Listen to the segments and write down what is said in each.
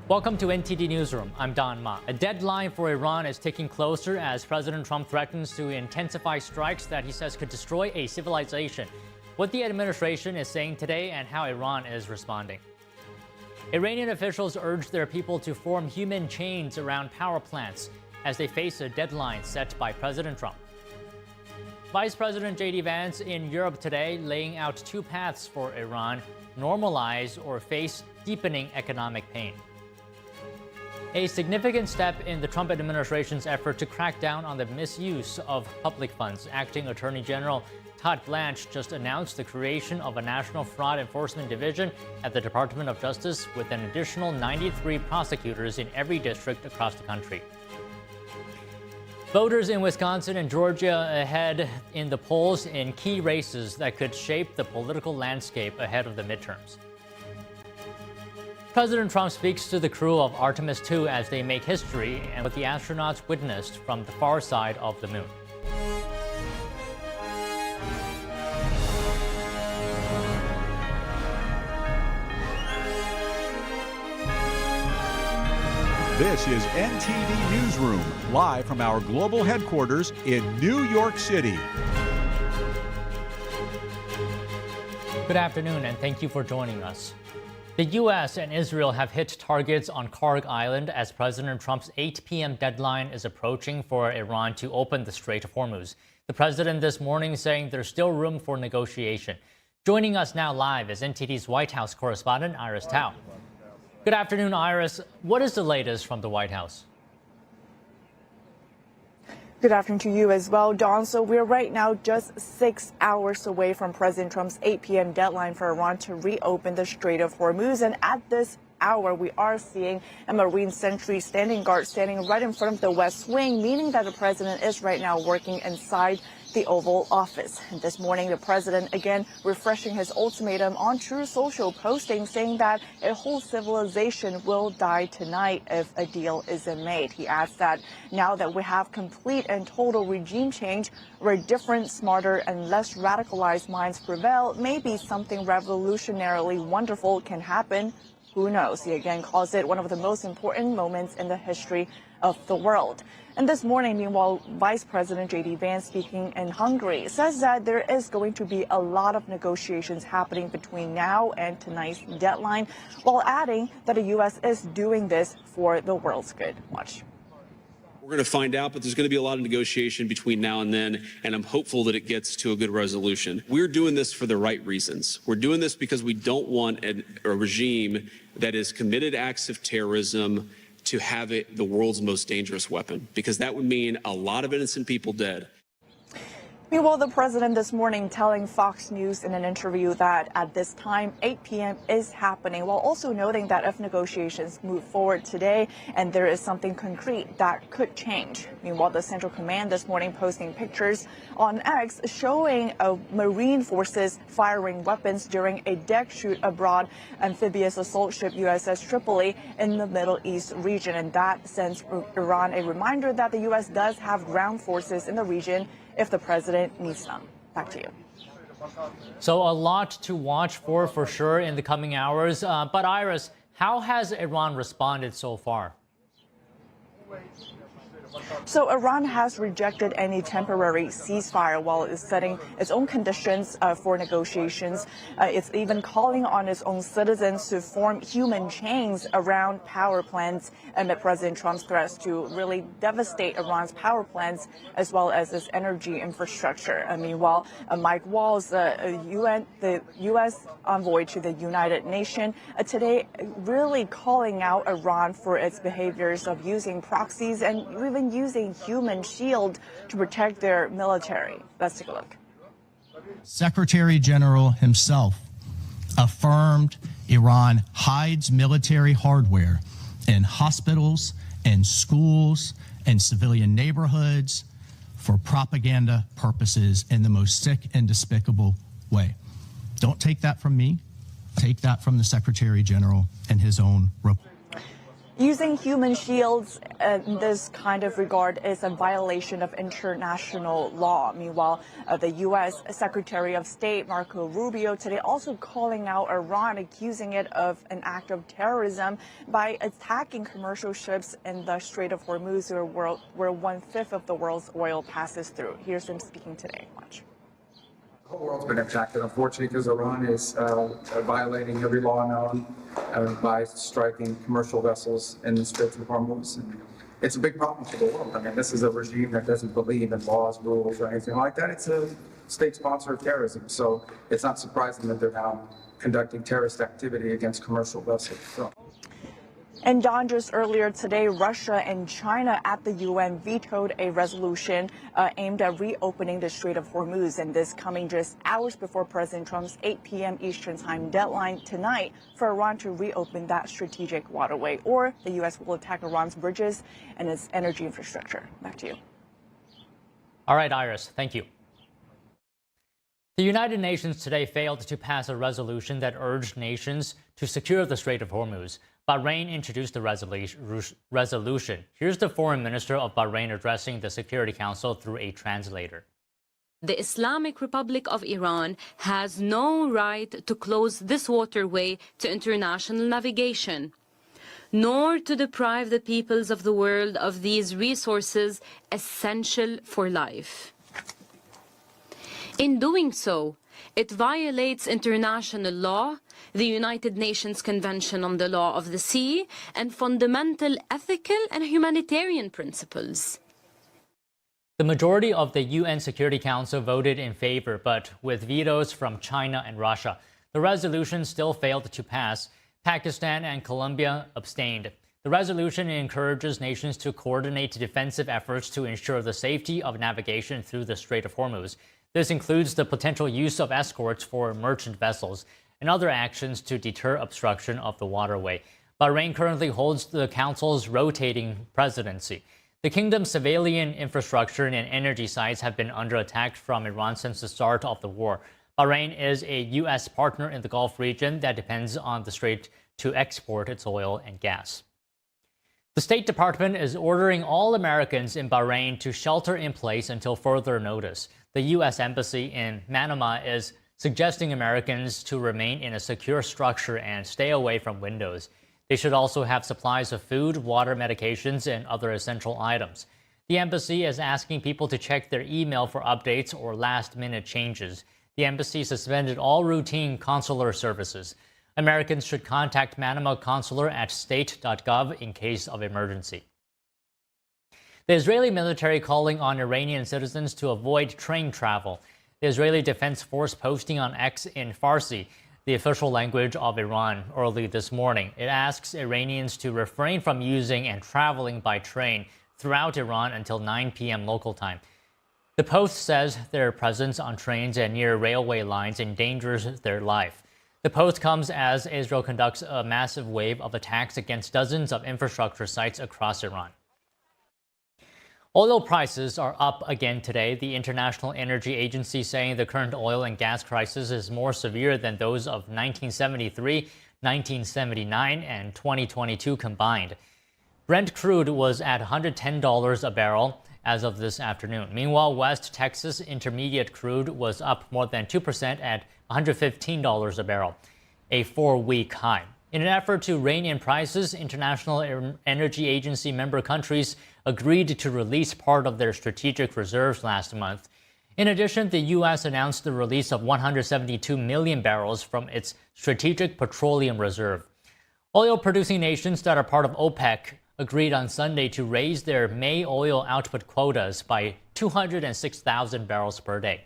Welcome to NTD Newsroom. I'm Don Ma. A deadline for Iran is ticking closer as President Trump threatens to intensify strikes that he says could destroy a civilization. What the administration is saying today and how Iran is responding. Iranian officials urged their people to form human chains around power plants as they face a deadline set by President Trump. Vice President J.D. Vance in Europe today laying out two paths for Iran: normalize or face deepening economic pain. A significant step in the Trump administration's effort to crack down on the misuse of public funds. Acting Attorney General Todd Blanche just announced the creation of a National Fraud Enforcement Division at the Department of Justice with an additional 93 prosecutors in every district across the country. Voters in Wisconsin and Georgia ahead in the polls in key races that could shape the political landscape ahead of the midterms. President Trump speaks to the crew of Artemis II as they make history and what the astronauts witnessed from the far side of the moon. This is NTD Newsroom, live from our global headquarters in New York City. Good afternoon, and thank you for joining us. The U.S. and Israel have hit targets on Karg Island as President Trump's 8 p.m. deadline is approaching for Iran to open the Strait of Hormuz. The president this morning saying there's still room for negotiation. Joining us now live is NTD's White House correspondent Iris Tao. Good afternoon, Iris. What is the latest from the White House? Good afternoon to you as well, Don. So we're right now just 6 hours away from President Trump's 8 p.m. deadline for Iran to reopen the Strait of Hormuz. And at this hour, we are seeing a Marine sentry standing guard standing right in front of the West Wing, meaning that the president is right now working inside the Oval Office. And this morning, the president again refreshing his ultimatum on True Social, posting saying that a whole civilization will die tonight if a deal isn't made. He adds that now that we have complete and total regime change where different, smarter and less radicalized minds prevail, maybe something revolutionarily wonderful can happen. Who knows? He again calls it one of the most important moments in the history of the world. And this morning, meanwhile, Vice President J.D. Vance, speaking in Hungary, says that there is going to be a lot of negotiations happening between now and tonight's deadline, while adding that the U.S. is doing this for the world's good. Watch. We're going to find out, but there's going to be a lot of negotiation between now and then, and I'm hopeful that it gets to a good resolution. We're doing this for the right reasons. We're doing this because we don't want a regime that has committed acts of terrorism to have it the world's most dangerous weapon, because that would mean a lot of innocent people dead. Meanwhile, the president this morning telling Fox News in an interview that at this time, 8 p.m. is happening, while also noting that if negotiations move forward today and there is something concrete, that could change. Meanwhile, the Central Command this morning posting pictures on X showing Marine forces firing weapons during a deck shoot abroad amphibious assault ship USS Tripoli in the Middle East region. And that sends Iran a reminder that the U.S. does have ground forces in the region if the president needs them. Back to you. So a lot to watch for sure in the coming hours. But Iris, how has Iran responded so far? So Iran has rejected any temporary ceasefire while it's setting its own conditions for negotiations. It's even calling on its own citizens to form human chains around power plants amid President Trump's threats to really devastate Iran's power plants as well as its energy infrastructure. Meanwhile, Mike Waltz, the U.S. envoy to the United Nations, today really calling out Iran for its behaviors of using proxies and even using human shield to protect their military. Let's take a look. Secretary General himself affirmed Iran hides military hardware in hospitals and schools and civilian neighborhoods for propaganda purposes in the most sick and despicable way. Don't take that from me. Take that from the Secretary General and his own report. Using human shields in this kind of regard is a violation of international law. Meanwhile, the U.S. Secretary of State Marco Rubio today also calling out Iran, accusing it of an act of terrorism by attacking commercial ships in the Strait of Hormuz, where 1/5 of the world's oil passes through. Here's him speaking today. Watch. The whole world's been impacted, unfortunately, because Iran is violating every law known by striking commercial vessels in the Strait of Hormuz. And it's a big problem for the world. I mean, this is a regime that doesn't believe in laws, rules, or anything like that. It's a state sponsor of terrorism. So it's not surprising that they're now conducting terrorist activity against commercial vessels. So. And Don, just earlier today, Russia and China at the UN vetoed a resolution aimed at reopening the Strait of Hormuz, and this coming just hours before President Trump's 8 p.m. Eastern Time deadline tonight for Iran to reopen that strategic waterway, or the U.S. will attack Iran's bridges and its energy infrastructure. Back to you. All right, Iris, thank you. The United Nations today failed to pass a resolution that urged nations to secure the Strait of Hormuz. Bahrain introduced the resolution. Here's the foreign minister of Bahrain addressing the Security Council through a translator. The Islamic Republic of Iran has no right to close this waterway to international navigation, nor to deprive the peoples of the world of these resources essential for life. In doing so, it violates international law, the United Nations Convention on the Law of the Sea, and fundamental ethical and humanitarian principles. The majority of the UN Security Council voted in favor, but with vetoes from China and Russia, the resolution still failed to pass. Pakistan and Colombia abstained. The resolution encourages nations to coordinate defensive efforts to ensure the safety of navigation through the Strait of Hormuz. This includes the potential use of escorts for merchant vessels and other actions to deter obstruction of the waterway. Bahrain currently holds the Council's rotating presidency. The kingdom's civilian infrastructure and energy sites have been under attack from Iran since the start of the war. Bahrain is a U.S. partner in the Gulf region that depends on the strait to export its oil and gas. The State Department is ordering all Americans in Bahrain to shelter in place until further notice. The U.S. Embassy in Manama is suggesting Americans to remain in a secure structure and stay away from windows. They should also have supplies of food, water, medications, and other essential items. The embassy is asking people to check their email for updates or last-minute changes. The embassy suspended all routine consular services. Americans should contact Manama consular at state.gov in case of emergency. The Israeli military calling on Iranian citizens to avoid train travel. The Israeli Defense Force posting on X in Farsi, the official language of Iran, early this morning. It asks Iranians to refrain from using and traveling by train throughout Iran until 9 p.m. local time. The post says their presence on trains and near railway lines endangers their life. The post comes as Israel conducts a massive wave of attacks against dozens of infrastructure sites across Iran. Oil prices are up again today. The International Energy Agency saying the current oil and gas crisis is more severe than those of 1973, 1979, and 2022 combined. Brent crude was at $110 a barrel as of this afternoon. Meanwhile, West Texas Intermediate crude was up more than 2% at $115 a barrel, a 4-week high. In an effort to rein in prices, International Energy Agency member countries agreed to release part of their strategic reserves last month. In addition, the U.S. announced the release of 172 million barrels from its Strategic Petroleum Reserve. Oil-producing nations that are part of OPEC agreed on Sunday to raise their May oil output quotas by 206,000 barrels per day.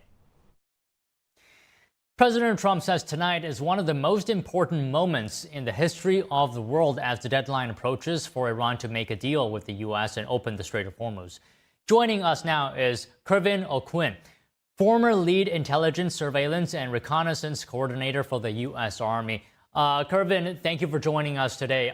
President Trump says tonight is one of the most important moments in the history of the world as the deadline approaches for Iran to make a deal with the U.S. and open the Strait of Hormuz. Joining us now is Kervin O'Quinn, former lead intelligence, surveillance, and reconnaissance coordinator for the U.S. Army. Kervin, thank you for joining us today.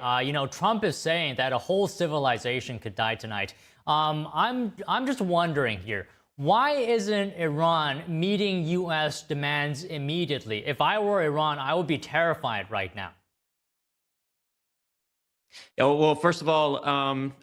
Trump is saying that a whole civilization could die tonight. I'm just wondering here, why isn't Iran meeting U.S. demands immediately? If I were Iran, I would be terrified right now. Yeah, well, first of all,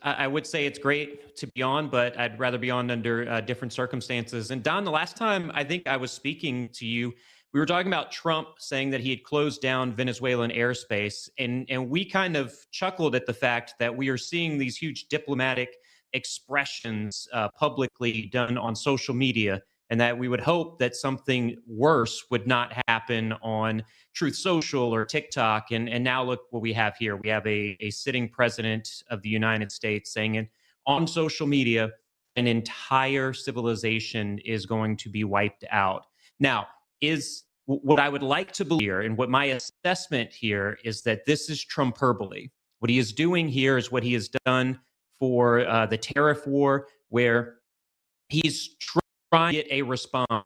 I would say it's great to be on, but I'd rather be on under different circumstances. And Don, the last time I think I was speaking to you, we were talking about Trump saying that he had closed down Venezuelan airspace. And we kind of chuckled at the fact that we are seeing these huge diplomatic expressions publicly done on social media, and that we would hope that something worse would not happen on Truth Social or TikTok. And now look what we have here. We have a sitting president of the United States saying it on social media, an entire civilization is going to be wiped out. Now, is what I would like to believe here, and what my assessment here is, that this is Trump-hyperbole. What he is doing here is what he has done for the tariff war, where he's trying to get a response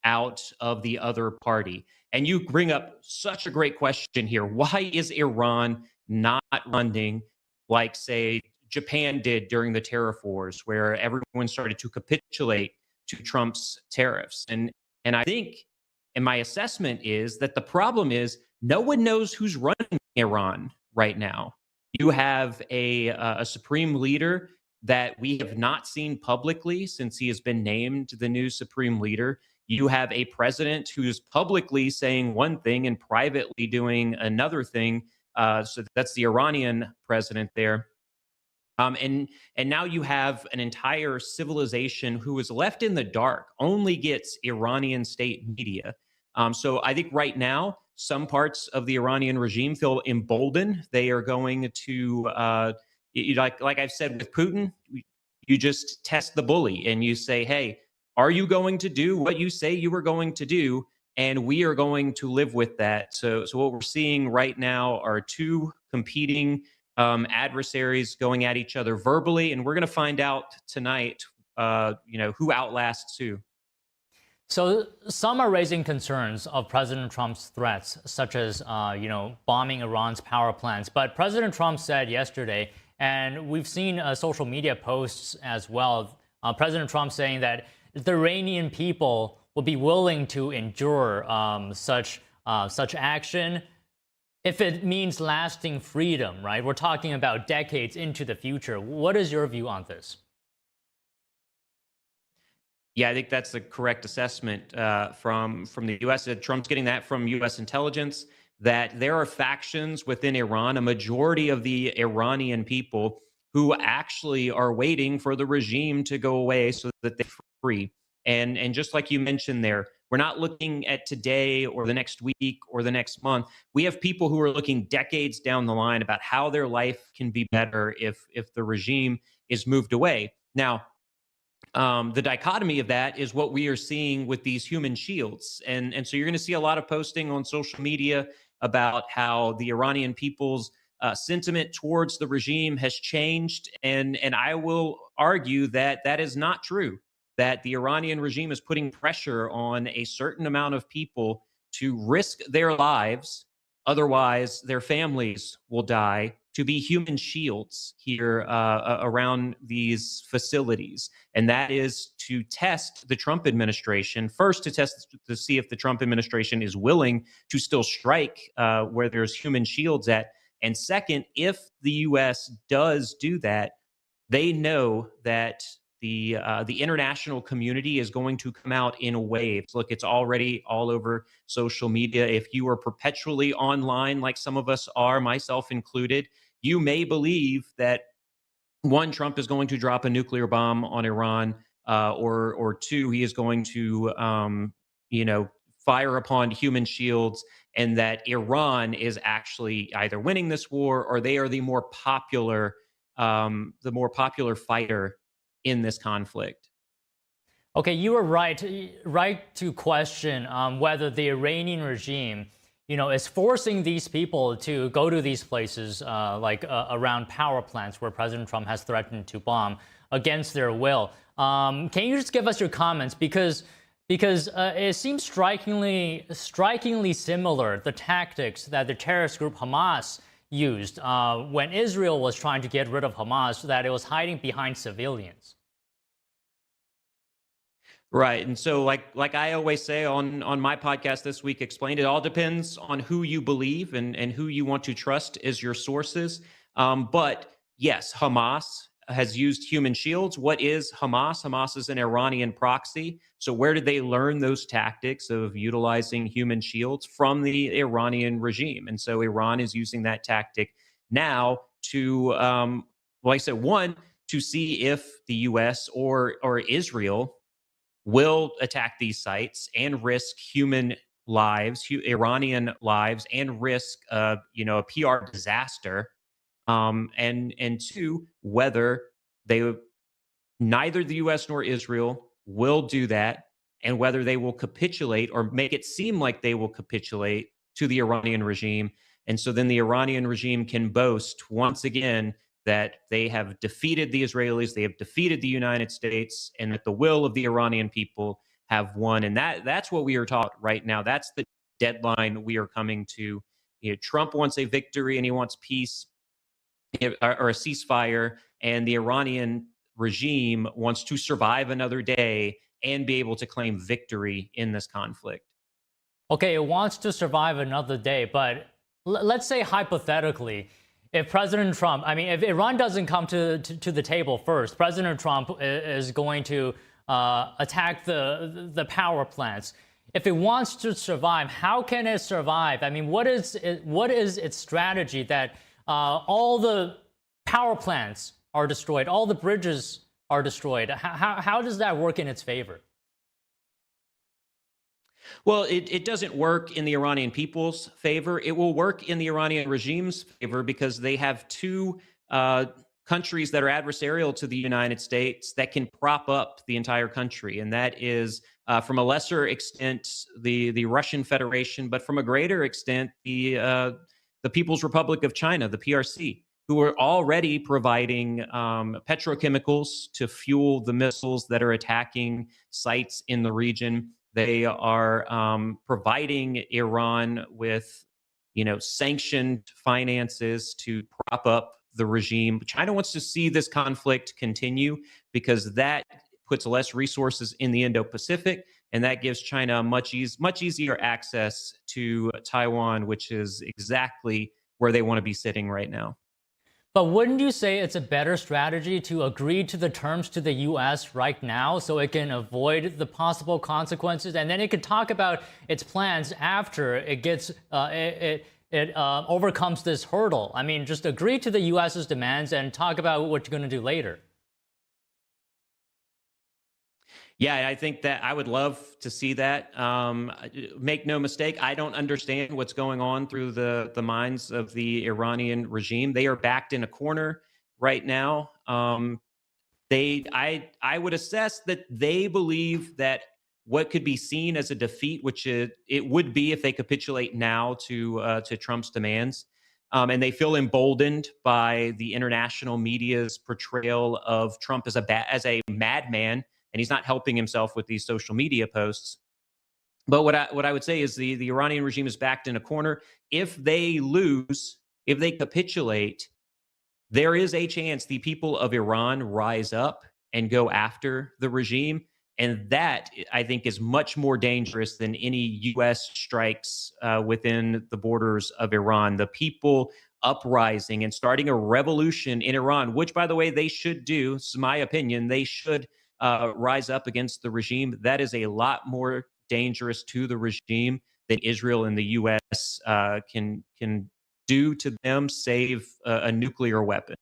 out of the other party. And you bring up such a great question here. Why is Iran not responding like, say, Japan did during the tariff wars, where everyone started to capitulate to Trump's tariffs? And I think, and my assessment is, that the problem is no one knows who's running Iran right now. You have a supreme leader that we have not seen publicly since he has been named the new supreme leader. You have a president who's publicly saying one thing and privately doing another thing. So that's the Iranian president there. And now you have an entire civilization who is left in the dark, only gets Iranian state media. So I think right now, some parts of the Iranian regime feel emboldened. They are going to, like I've said with Putin, you just test the bully and you say, hey, are you going to do what you say you were going to do? And we are going to live with that. So what we're seeing right now are two competing adversaries going at each other verbally, and we're going to find out tonight, who outlasts who. So some are raising concerns of President Trump's threats, such as, bombing Iran's power plants. But President Trump said yesterday, and we've seen social media posts as well, President Trump saying that the Iranian people will be willing to endure such action if it means lasting freedom, right? We're talking about decades into the future. What is your view on this? Yeah, I think that's the correct assessment from the U.S. Trump's getting that from U.S. intelligence, that there are factions within Iran, a majority of the Iranian people, who actually are waiting for the regime to go away so that they're free. And just like you mentioned there, we're not looking at today or the next week or the next month. We have people who are looking decades down the line about how their life can be better if the regime is moved away. Now, the dichotomy of that is what we are seeing with these human shields. And so you're going to see a lot of posting on social media about how the Iranian people's sentiment towards the regime has changed. And I will argue that that is not true, that the Iranian regime is putting pressure on a certain amount of people to risk their lives. Otherwise, their families will die, to be human shields here around these facilities. And that is to test the Trump administration, first to see if the Trump administration is willing to still strike where there's human shields at. And second, if the U.S. does do that, they know that the international community is going to come out in waves. Look, it's already all over social media. If you are perpetually online, like some of us are, myself included, you may believe that, one, Trump is going to drop a nuclear bomb on Iran, or two, he is going to, fire upon human shields, and that Iran is actually either winning this war or they are the more popular fighter in this conflict. Okay, you were right to question whether the Iranian regime, is forcing these people to go to these places around power plants where President Trump has threatened to bomb against their will. Can you just give us your comments? Because it seems strikingly similar, the tactics that the terrorist group Hamas used when Israel was trying to get rid of Hamas, that it was hiding behind civilians. Right. And so like I always say on my podcast this week, Explained, it all depends on who you believe and who you want to trust as your sources. But yes, Hamas has used human shields. What is Hamas? Hamas is an Iranian proxy. So where did they learn those tactics of utilizing human shields? From the Iranian regime. And so Iran is using that tactic now to, like I said, one, to see if the US or Israel will attack these sites and risk human lives, Iranian lives, and risk, a PR disaster. And two, whether neither the U.S. nor Israel will do that, and whether they will capitulate or make it seem like they will capitulate to the Iranian regime. And so then the Iranian regime can boast once again that they have defeated the Israelis, they have defeated the United States, and that the will of the Iranian people have won. And that's what we are taught right now. That's the deadline we are coming to. Trump wants a victory and he wants peace or a ceasefire, and the Iranian regime wants to survive another day and be able to claim victory in this conflict. Okay, it wants to survive another day, but let's say hypothetically, if President Trump, if Iran doesn't come to the table first, President Trump is going to attack the power plants. If it wants to survive, how can it survive? What is its strategy that all the power plants are destroyed, all the bridges are destroyed? How does that work in its favor? Well, it doesn't work in the Iranian people's favor. It will work in the Iranian regime's favor because they have two countries that are adversarial to the United States that can prop up the entire country. And that is, from a lesser extent, the Russian Federation, but from a greater extent, the People's Republic of China, the PRC, who are already providing petrochemicals to fuel the missiles that are attacking sites in the region. They are providing Iran with, sanctioned finances to prop up the regime. China wants to see this conflict continue because that puts less resources in the Indo-Pacific, and that gives China much easier access to Taiwan, which is exactly where they want to be sitting right now. But wouldn't you say it's a better strategy to agree to the terms to the U.S. right now so it can avoid the possible consequences, and then it could talk about its plans after it gets it overcomes this hurdle? Just agree to the U.S.'s demands and talk about what you're going to do later. Yeah, I think that I would love to see that. Make no mistake, I don't understand what's going on through the minds of the Iranian regime. They are backed in a corner right now. I would assess that they believe that what could be seen as a defeat, which it would be if they capitulate now to Trump's demands, and they feel emboldened by the international media's portrayal of Trump as a madman. And he's not helping himself with these social media posts. But what I would say is the Iranian regime is backed in a corner. If they lose, if they capitulate, there is a chance the people of Iran rise up and go after the regime. And that, I think, is much more dangerous than any U.S. strikes within the borders of Iran. The people uprising and starting a revolution in Iran, which, by the way, they should do. This is my opinion. They should rise up against the regime. That is a lot more dangerous to the regime than Israel and the U.S. can do to them, save a nuclear weapon.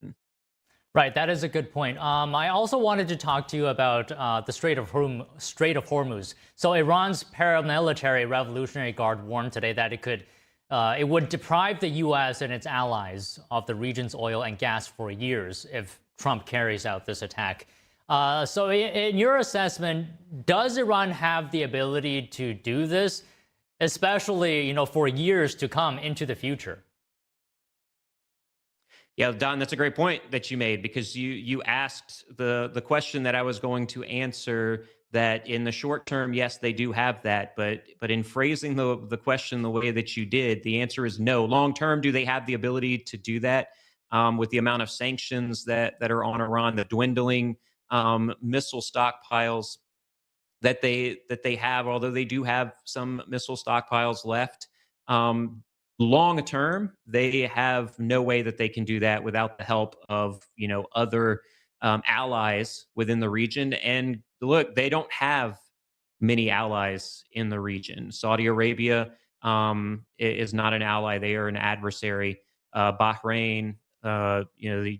Right, that is a good point. I also wanted to talk to you about the Strait of Hormuz. So Iran's paramilitary Revolutionary Guard warned today that it would deprive the U.S. and its allies of the region's oil and gas for years if Trump carries out this attack. So in your assessment, does Iran have the ability to do this, especially, for years to come into the future? Yeah, Don, that's a great point that you made, because you asked the question that I was going to answer, that in the short term, yes, they do have that. But in phrasing the question the way that you did, the answer is no. Long term, do they have the ability to do that with the amount of sanctions that are on Iran, the dwindling missile stockpiles that they have, although they do have some missile stockpiles left? long term, they have no way that they can do that without the help of, other allies within the region. And look, they don't have many allies in the region. Saudi Arabia is not an ally; they are an adversary. Bahrain, the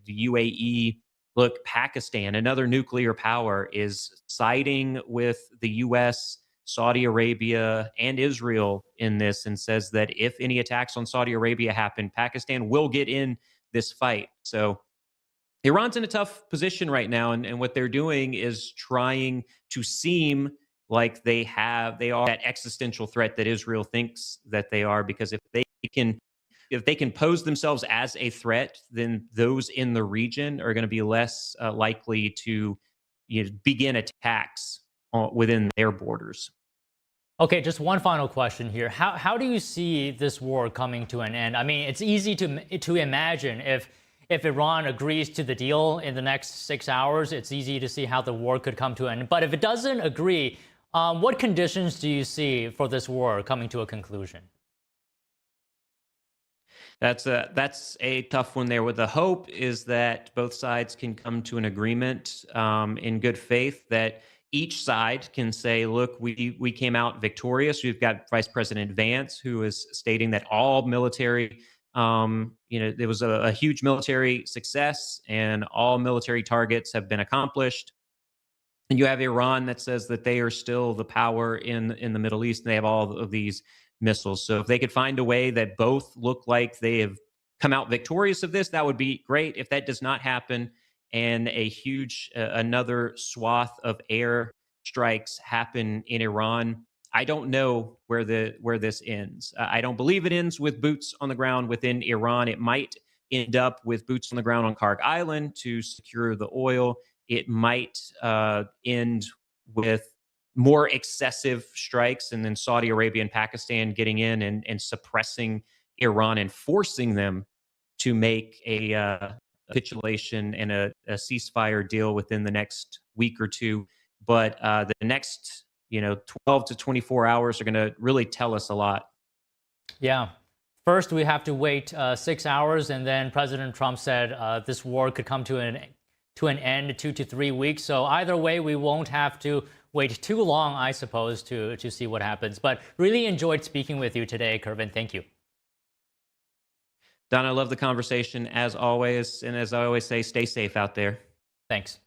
UAE. Look, Pakistan, another nuclear power, is siding with the U.S., Saudi Arabia, and Israel in this, and says that if any attacks on Saudi Arabia happen, Pakistan will get in this fight. So Iran's in a tough position right now, and what they're doing is trying to seem like they are that existential threat that Israel thinks that they are, because if they can pose themselves as a threat, then those in the region are going to be less likely to begin attacks within their borders. Okay, just one final question here. How do you see this war coming to an end? I mean, it's easy to imagine if Iran agrees to the deal in the next 6 hours, it's easy to see how the war could come to an end. But if it doesn't agree, what conditions do you see for this war coming to a conclusion? That's a tough one there. What the hope is that both sides can come to an agreement in good faith, that each side can say, look, we came out victorious. We've got Vice President Vance, who is stating that all military, there was a huge military success and all military targets have been accomplished. And you have Iran that says that they are still the power in the Middle East, and they have all of these missiles. So if they could find a way that both look like they have come out victorious of this, that would be great. If that does not happen, and a huge another swath of air strikes happen in Iran, I don't know where this ends. I don't believe it ends with boots on the ground within Iran. It might end up with boots on the ground on Karg Island to secure the oil. It might end with more excessive strikes, and then Saudi Arabia and Pakistan getting in and suppressing Iran and forcing them to make a capitulation and a ceasefire deal within the next week or two. But the next 12 to 24 hours are going to really tell us a lot. Yeah. First, we have to wait 6 hours, and then President Trump said this war could come to an end 2 to 3 weeks. So either way, we won't have to wait too long, I suppose, to see what happens. But really enjoyed speaking with you today, Kervin. Thank you. Don, I love the conversation as always. And as I always say, stay safe out there. Thanks.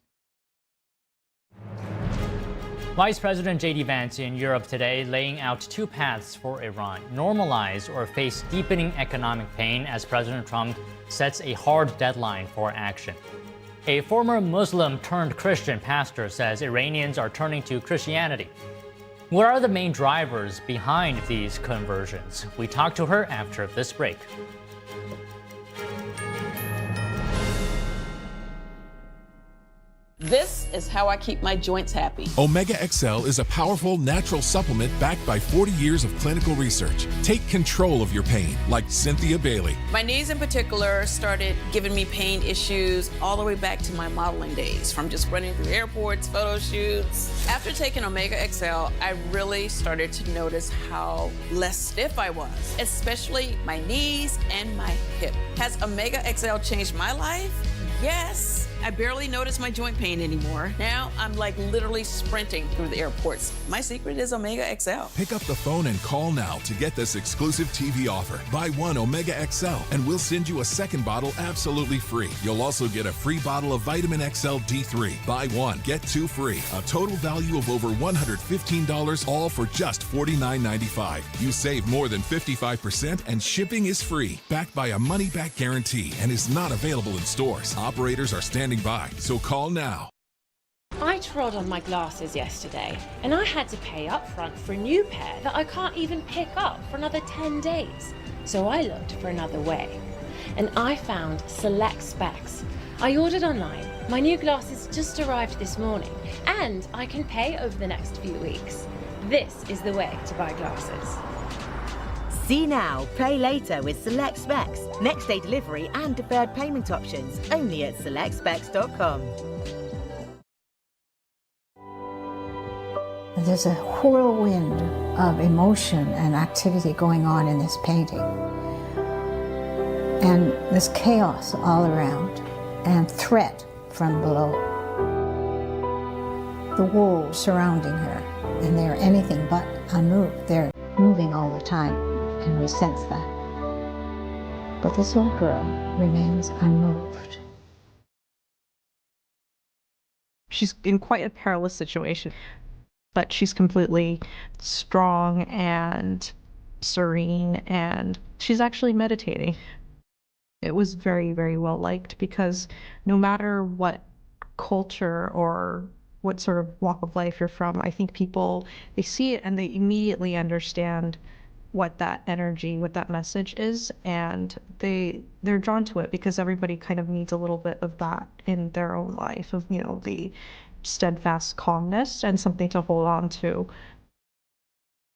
Vice President J.D. Vance in Europe today, laying out two paths for Iran: normalize or face deepening economic pain as President Trump sets a hard deadline for action. A former Muslim turned Christian pastor says Iranians are turning to Christianity. What are the main drivers behind these conversions? We talk to her after this break. This is how I keep my joints happy. Omega XL is a powerful natural supplement backed by 40 years of clinical research. Take control of your pain, like Cynthia Bailey. My knees in particular started giving me pain issues all the way back to my modeling days, from just running through airports, photo shoots. After taking Omega XL, I really started to notice how less stiff I was, especially my knees and my hip. Has Omega XL changed my life? Yes. I barely notice my joint pain anymore. Now I'm like literally sprinting through the airports. My secret is Omega XL. Pick up the phone and call now to get this exclusive TV offer. Buy one Omega XL and we'll send you a second bottle absolutely free. You'll also get a free bottle of Vitamin XL D3. Buy one, get two free. A total value of over $115, all for just $49.95. You save more than 55% and shipping is free. Backed by a money-back guarantee and is not available in stores. Operators are standing by, so call now. I trod on my glasses yesterday and I had to pay up front for a new pair that I can't even pick up for another 10 days. So I looked for another way and I found Select Specs. I ordered online. My new glasses just arrived this morning and I can pay over the next few weeks. This is the way to buy glasses. See now, pay later with Select Specs. Next day delivery and deferred payment options. Only at selectspecs.com. There's a whirlwind of emotion and activity going on in this painting. and there's chaos all around and threat from below. The walls surrounding her, and they're anything but unmoved. They're moving all the time, and we sense that. But this little girl remains unmoved. She's in quite a perilous situation, but she's completely strong and serene, and she's actually meditating. It was very, very well liked because no matter what culture or what sort of walk of life you're from, I think people, they see it and they immediately understand what that energy, what that message is, and they're drawn to it because everybody kind of needs a little bit of that in their own life, of, you know, the steadfast calmness and something to hold on to.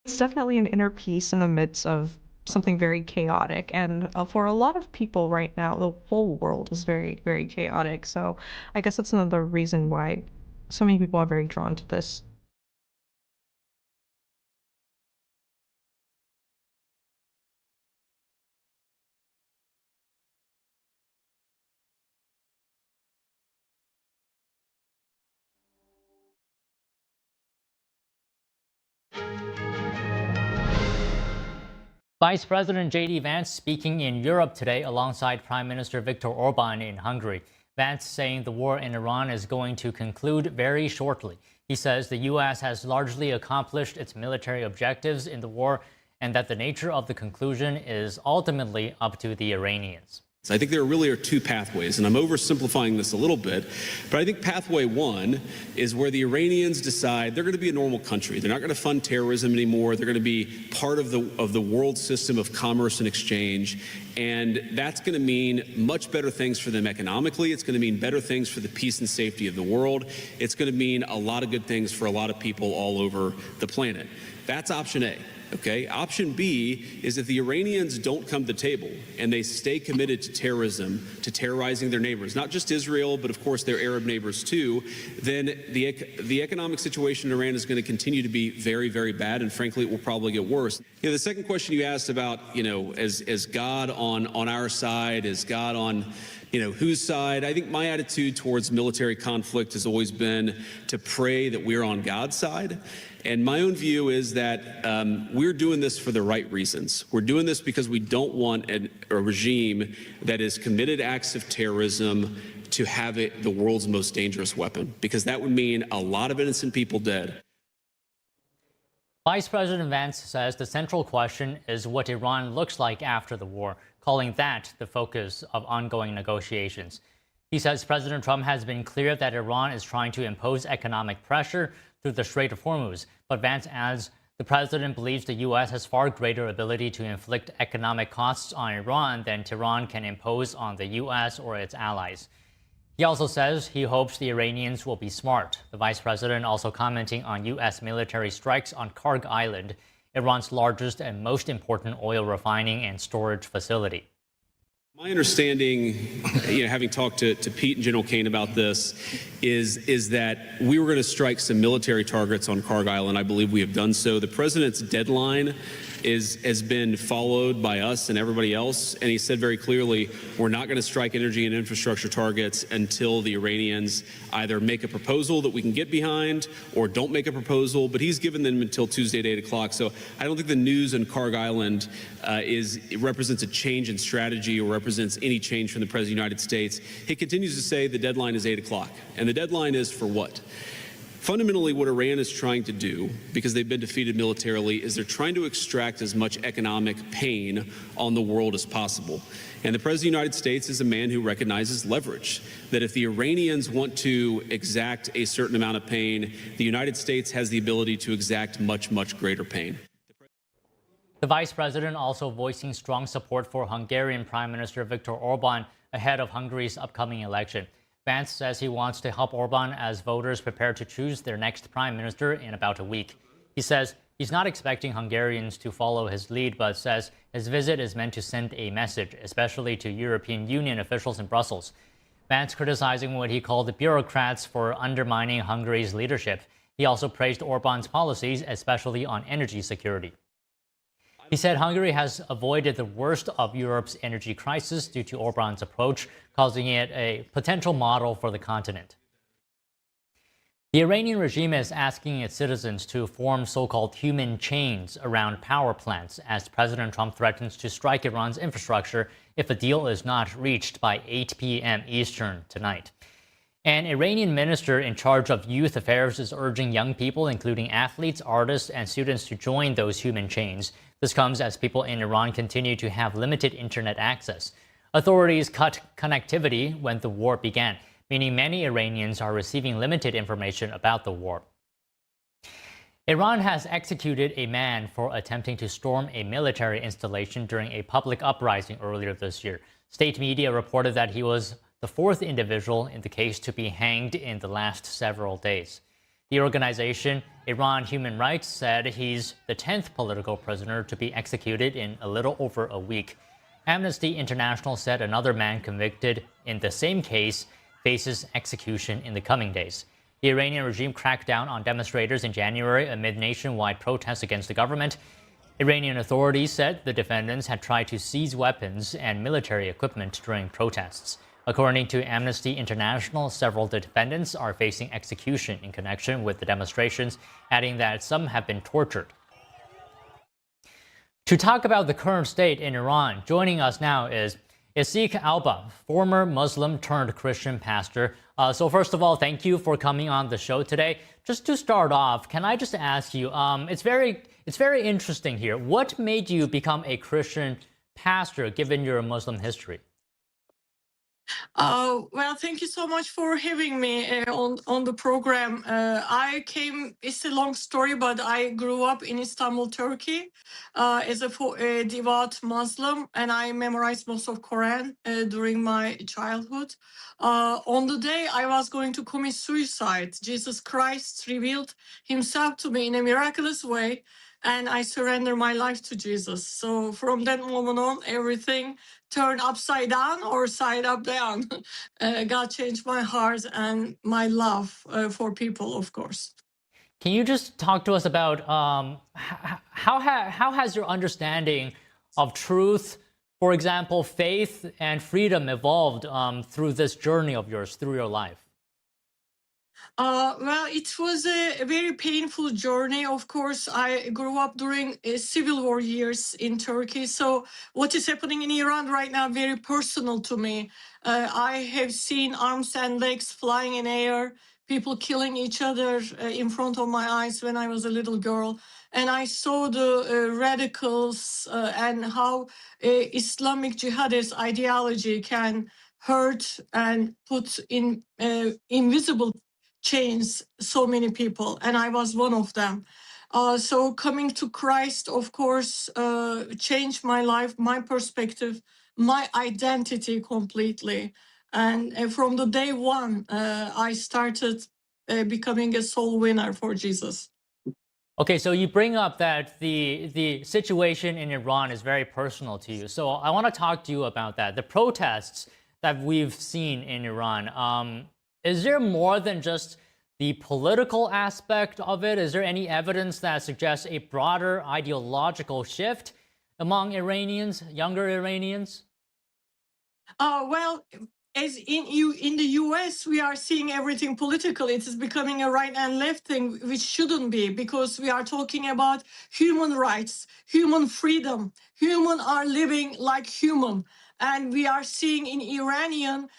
It's definitely an inner peace in the midst of something very chaotic, and for a lot of people right now, the whole world is very, very chaotic. So I guess that's another reason why so many people are very drawn to this. Vice President J.D. Vance speaking in Europe today alongside Prime Minister Viktor Orban in Hungary. Vance saying the war in Iran is going to conclude very shortly. He says the U.S. has largely accomplished its military objectives in the war and that the nature of the conclusion is ultimately up to the Iranians. I think there really are two pathways, and I'm oversimplifying this a little bit, but I think pathway one is where the Iranians decide they're going to be a normal country. They're not going to fund terrorism anymore. They're going to be part of the world system of commerce and exchange, and that's going to mean much better things for them economically. It's going to mean better things for the peace and safety of the world. It's going to mean a lot of good things for a lot of people all over the planet. That's option A. Okay. Option B is if the Iranians don't come to the table and they stay committed to terrorism, to terrorizing their neighbors, not just Israel, but of course their Arab neighbors too, then the economic situation in Iran is going to continue to be very, very bad, and frankly, it will probably get worse. You know, the second question you asked about, you know, is God on our side? Is God on, you know, whose side? I think my attitude towards military conflict has always been to pray that we're on God's side. And my own view is that we're doing this for the right reasons. We're doing this because we don't want a regime that has committed acts of terrorism to have it the world's most dangerous weapon, because that would mean a lot of innocent people dead. Vice President Vance says the central question is what Iran looks like after the war, calling that the focus of ongoing negotiations. He says President Trump has been clear that Iran is trying to impose economic pressure through the Strait of Hormuz, but Vance adds the president believes the U.S. has far greater ability to inflict economic costs on Iran than Tehran can impose on the U.S. or its allies. He also says he hopes the Iranians will be smart. The vice president also commenting on U.S. military strikes on Karg Island, Iran's largest and most important oil refining and storage facility. My understanding, you know, having talked to Pete and General Kane about this, is that we were going to strike some military targets on Karg Island. I believe we have done so. The president's deadline has been followed by us and everybody else, and he said very clearly, we're not going to strike energy and infrastructure targets until the Iranians either make a proposal that we can get behind or don't make a proposal, but he's given them until Tuesday at 8 o'clock. So I don't think the news on Karg Island represents a change in strategy or represents any change from the President of the United States. He continues to say the deadline is 8 o'clock, and the deadline is for what? Fundamentally, what Iran is trying to do, because they've been defeated militarily, is they're trying to extract as much economic pain on the world as possible. And the President of the United States is a man who recognizes leverage, that if the Iranians want to exact a certain amount of pain, the United States has the ability to exact much, much greater pain. The vice president also voicing strong support for Hungarian Prime Minister Viktor Orban ahead of Hungary's upcoming election. Vance says he wants to help Orban as voters prepare to choose their next prime minister in about a week. He says he's not expecting Hungarians to follow his lead, but says his visit is meant to send a message, especially to European Union officials in Brussels. Vance criticizing what he called the bureaucrats for undermining Hungary's leadership. He also praised Orban's policies, especially on energy security. He said Hungary has avoided the worst of Europe's energy crisis due to Orban's approach, causing it a potential model for the continent. The Iranian regime is asking its citizens to form so-called human chains around power plants as President Trump threatens to strike Iran's infrastructure if a deal is not reached by 8 p.m. Eastern tonight. An Iranian minister in charge of youth affairs is urging young people, including athletes, artists, and students, to join those human chains. This comes as people in Iran continue to have limited internet access. Authorities cut connectivity when the war began, meaning many Iranians are receiving limited information about the war. Iran has executed a man for attempting to storm a military installation during a public uprising earlier this year. State media reported that he was the fourth individual in the case to be hanged in the last several days. The organization Iran Human Rights said he's the 10th political prisoner to be executed in a little over a week. Amnesty International said another man convicted in the same case faces execution in the coming days. The Iranian regime cracked down on demonstrators in January amid nationwide protests against the government. Iranian authorities said the defendants had tried to seize weapons and military equipment during protests. According to Amnesty International, several defendants are facing execution in connection with the demonstrations, adding that some have been tortured. To talk about the current state in Iran, joining us now is Isik Alba, former Muslim turned Christian pastor. So first of all, thank you for coming on the show today. Just to start off, can I just ask you, it's very interesting here. What made you become a Christian pastor, given your Muslim history? Well, thank you so much for having me on the program. It's a long story, but I grew up in Istanbul, Turkey, as a devout Muslim, and I memorized most of Quran during my childhood. On the day I was going to commit suicide, Jesus Christ revealed himself to me in a miraculous way, and I surrendered my life to Jesus. So from that moment on, everything turned upside down or side up down. God changed my heart and my love for people, of course. Can you just talk to us about how has your understanding of truth, for example, faith and freedom evolved through this journey of yours, through your life? Well, it was a very painful journey. Of course, I grew up during civil war years in Turkey. So what is happening in Iran right now, very personal to me. I have seen arms and legs flying in air, people killing each other in front of my eyes when I was a little girl. And I saw the radicals and how Islamic jihadist ideology can hurt and put in invisible chains so many people, and I was one of them. So coming to Christ, of course, changed my life, my perspective, my identity completely. And from the day one, I started becoming a soul winner for Jesus. Okay, so you bring up that the situation in Iran is very personal to you. So I want to talk to you about that. The protests that we've seen in Iran, is there more than just the political aspect of it? Is there any evidence that suggests a broader ideological shift among Iranians, younger Iranians? Well, as in the US, we are seeing everything political. It is becoming a right and left thing, which shouldn't be, because we are talking about human rights, human freedom. Human are living like human. And we are seeing in Iranian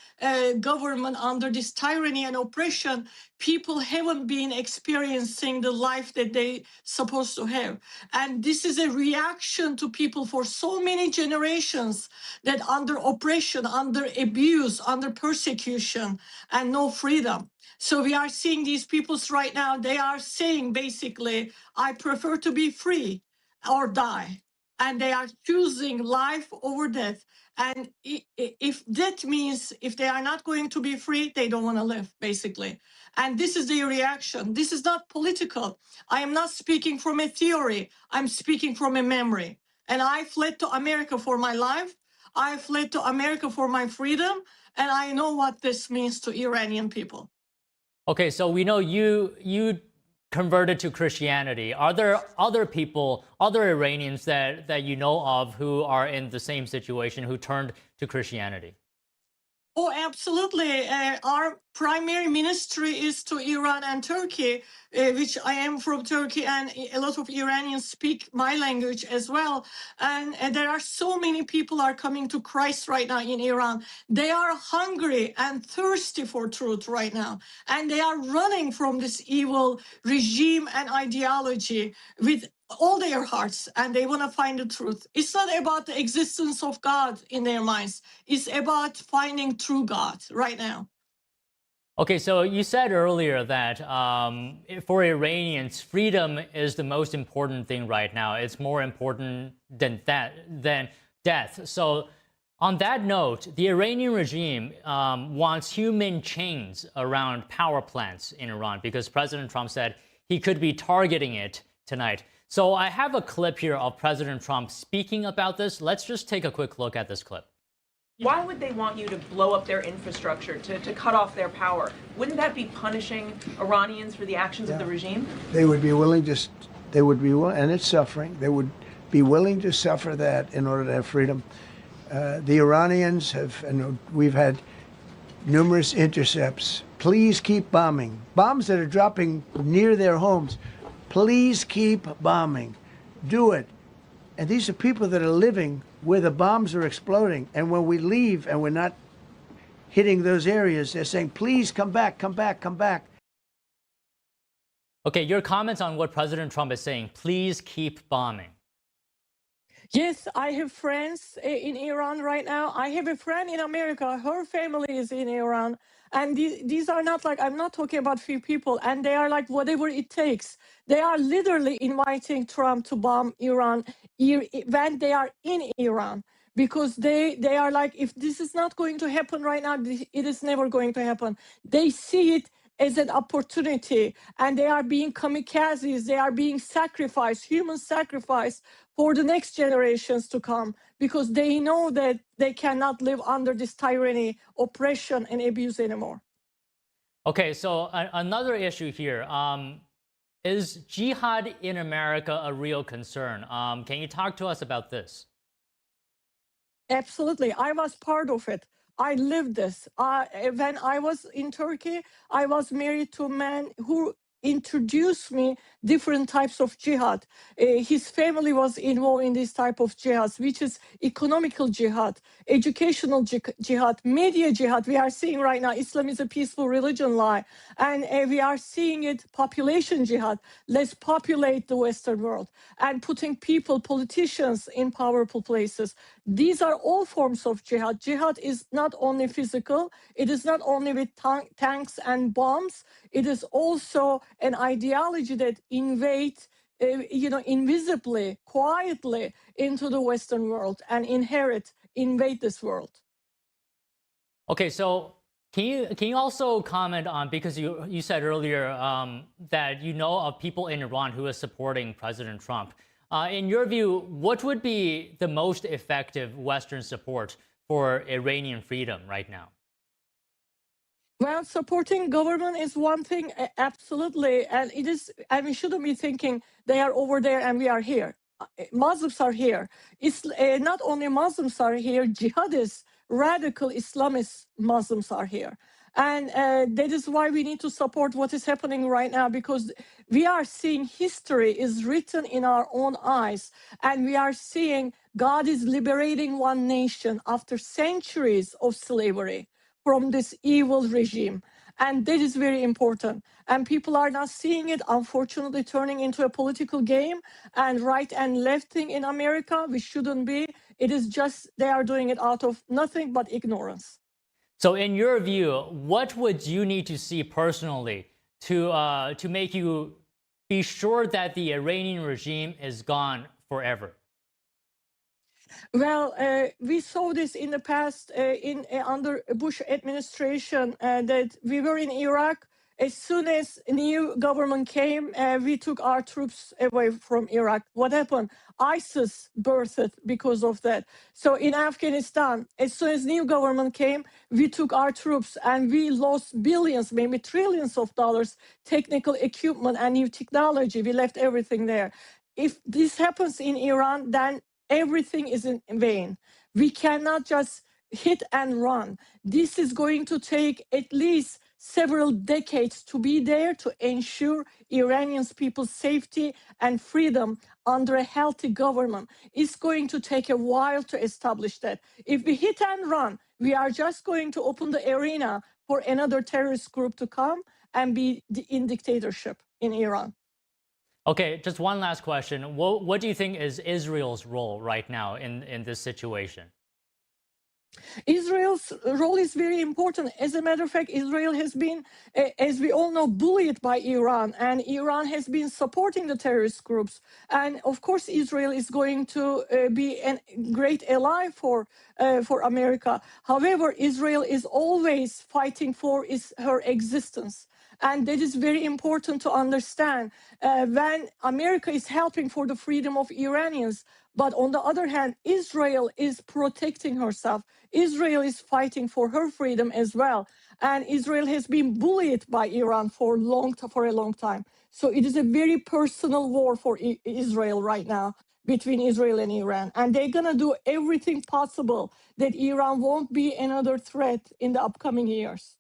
government under this tyranny and oppression, people haven't been experiencing the life that they supposed to have. And this is a reaction to people for so many generations that under oppression, under abuse, under persecution, and no freedom. So we are seeing these peoples right now, they are saying basically, I prefer to be free or die. And they are choosing life over death. And if that means if they are not going to be free, they don't want to live, basically. And this is their reaction. This is not political. I am not speaking from a theory. I'm speaking from a memory. And I fled to America for my life. I fled to America for my freedom. And I know what this means to Iranian people. Okay, so we know you converted to Christianity. Are there other people, other Iranians that you know of who are in the same situation, who turned to Christianity? Oh, absolutely. Our primary ministry is to Iran and Turkey, which I am from Turkey, and a lot of Iranians speak my language as well. And there are so many people are coming to Christ right now in Iran. They are hungry and thirsty for truth right now. And they are running from this evil regime and ideology with all their hearts, and they want to find the truth. It's not about the existence of God in their minds. It's about finding true God right now. Okay, so you said earlier that for Iranians, freedom is the most important thing right now. It's more important than death. So on that note, the Iranian regime wants human chains around power plants in Iran because President Trump said he could be targeting it tonight. So I have a clip here of President Trump speaking about this. Let's just take a quick look at this clip. Why would they want you to blow up their infrastructure, to cut off their power? Wouldn't that be punishing Iranians for the actions of the regime? They would be willing to, and it's suffering, they would be willing to suffer that in order to have freedom. The Iranians have, and we've had numerous intercepts. Please keep bombing. Bombs that are dropping near their homes. Please keep bombing. Do it. And these are people that are living where the bombs are exploding. And when we leave and we're not hitting those areas, they're saying, please come back, come back, come back. Okay, your comments on what President Trump is saying. Please keep bombing. Yes, I have friends in Iran right now. I have a friend in America. Her family is in Iran. And these are not like, I'm not talking about few people. And they are like, whatever it takes. They are literally inviting Trump to bomb Iran when they are in Iran. Because they are like, if this is not going to happen right now, it is never going to happen. They see it as an opportunity. And they are being kamikazes. They are being sacrificed, human sacrifice for the next generations to come, because they know that they cannot live under this tyranny, oppression, and abuse anymore. Okay, so another issue here. Is jihad in America a real concern? Can you talk to us about this? Absolutely. I was part of it. I lived this. When I was in Turkey, I was married to a man who introduced me different types of jihad. His family was involved in this type of jihad, which is economical jihad, educational jihad, media jihad. We are seeing right now Islam is a peaceful religion lie. And we are seeing it population jihad. Let's populate the Western world and putting people, politicians in powerful places. These are all forms of jihad. Jihad is not only physical. It is not only with tanks and bombs. It is also an ideology that invades, invisibly, quietly into the Western world and invade this world. Okay, so can you also comment on, because you said earlier that you know of people in Iran who are supporting President Trump. In your view, what would be the most effective Western support for Iranian freedom right now? Well, supporting government is one thing, absolutely, and we shouldn't be thinking they are over there and we are here. Muslims are here. Not only Muslims are here, jihadists, radical Islamist Muslims are here. And that is why we need to support what is happening right now, because we are seeing history is written in our own eyes. And we are seeing God is liberating one nation after centuries of slavery from this evil regime. And that is very important. And people are not seeing it, unfortunately, turning into a political game and right and left thing in America. We shouldn't be. It is just they are doing it out of nothing but ignorance. So in your view, what would you need to see personally to make you be sure that the Iranian regime is gone forever? Well, we saw this in the past under Bush administration that we were in Iraq As soon as a new government came, we took our troops away from Iraq. What happened? ISIS birthed because of that. So in Afghanistan, as soon as new government came, we took our troops and we lost billions, maybe trillions of dollars, technical equipment and new technology. We left everything there. If this happens in Iran, then everything is in vain. We cannot just hit and run. This is going to take at least several decades to be there to ensure Iranians' people's safety and freedom under a healthy government. It's going to take a while to establish that. If we hit and run, we are just going to open the arena for another terrorist group to come and be in dictatorship in Iran. Okay, just one last question. What do you think is Israel's role right now in this situation? Israel's role is very important. As a matter of fact, Israel has been, as we all know, bullied by Iran, and Iran has been supporting the terrorist groups. And of course, Israel is going to be a great ally for America. However, Israel is always fighting for her existence. And that is very important to understand. When America is helping for the freedom of Iranians, but on the other hand, Israel is protecting herself. Israel is fighting for her freedom as well. And Israel has been bullied by Iran for a long time. So it is a very personal war for Israel right now between Israel and Iran. And they're going to do everything possible that Iran won't be another threat in the upcoming years.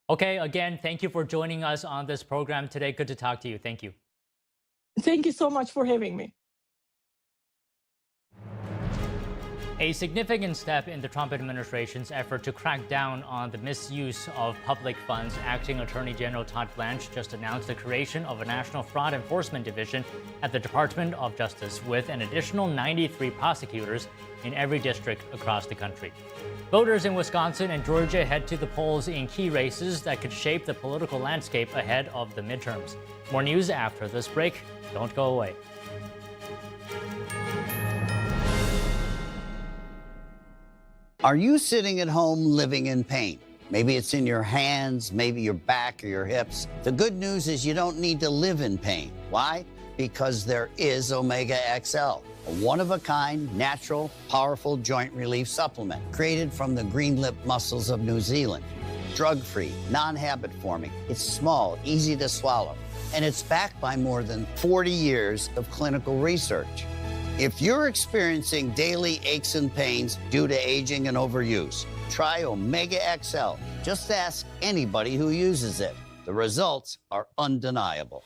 Okay, again, thank you for joining us on this program today. Good to talk to you. Thank you. Thank you so much for having me. A significant step in the Trump administration's effort to crack down on the misuse of public funds, Acting Attorney General Todd Blanche just announced the creation of a National Fraud Enforcement Division at the Department of Justice with an additional 93 prosecutors in every district across the country. Voters in Wisconsin and Georgia head to the polls in key races that could shape the political landscape ahead of the midterms. More news after this break. Don't go away. Are you sitting at home living in pain? Maybe it's in your hands, maybe your back or your hips. The good news is you don't need to live in pain. Why? Because there is Omega XL, a one-of-a-kind, natural, powerful joint relief supplement created from the green lip mussels of New Zealand. Drug-free, non-habit forming. It's small, easy to swallow, and it's backed by more than 40 years of clinical research. If you're experiencing daily aches and pains due to aging and overuse, try Omega XL. Just ask anybody who uses it. The results are undeniable.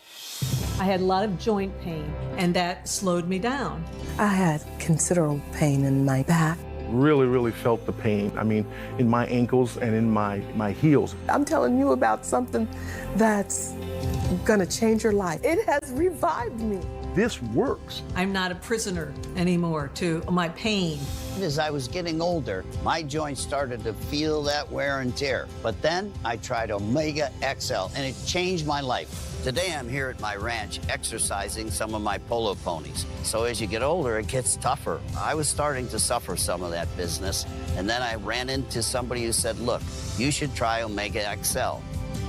I had a lot of joint pain, and that slowed me down. I had considerable pain in my back. Really felt the pain. I mean, in my ankles and in my heels. I'm telling you about something that's gonna change your life. It has revived me. This works. I'm not a prisoner anymore to my pain. As I was getting older, my joints started to feel that wear and tear. But then I tried Omega XL, and it changed my life. Today I'm here at my ranch exercising some of my polo ponies. So as you get older, it gets tougher. I was starting to suffer some of that business, and then I ran into somebody who said, look, you should try Omega XL.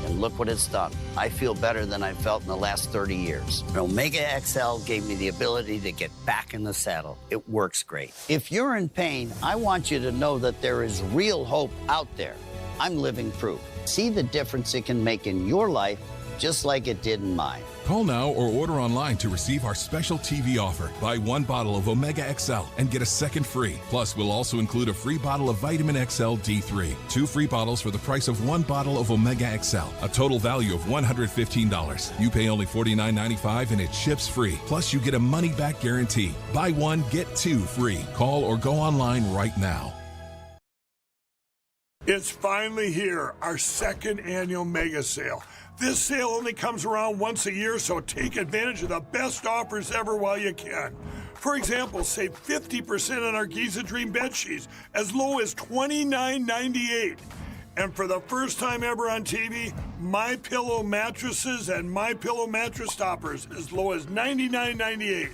And look what it's done. I feel better than I felt in the last 30 years. And Omega XL gave me the ability to get back in the saddle. It works great. If you're in pain, I want you to know that there is real hope out there. I'm living proof. See the difference it can make in your life, just like it did in mine. Call now or order online to receive our special TV offer. Buy one bottle of Omega XL and get a second free. Plus, we'll also include a free bottle of Vitamin XL D3. 2 free bottles for the price of 1 bottle of Omega XL. A total value of $115. You pay only $49.95 and it ships free. Plus, you get a money-back guarantee. Buy one, get 2 free. Call or go online right now. It's finally here, our second annual mega sale. This sale only comes around once a year, so take advantage of the best offers ever while you can. For example, save 50% on our Giza Dream bed sheets, as low as $29.98. And for the first time ever on TV, MyPillow mattresses and MyPillow mattress toppers, as low as $99.98.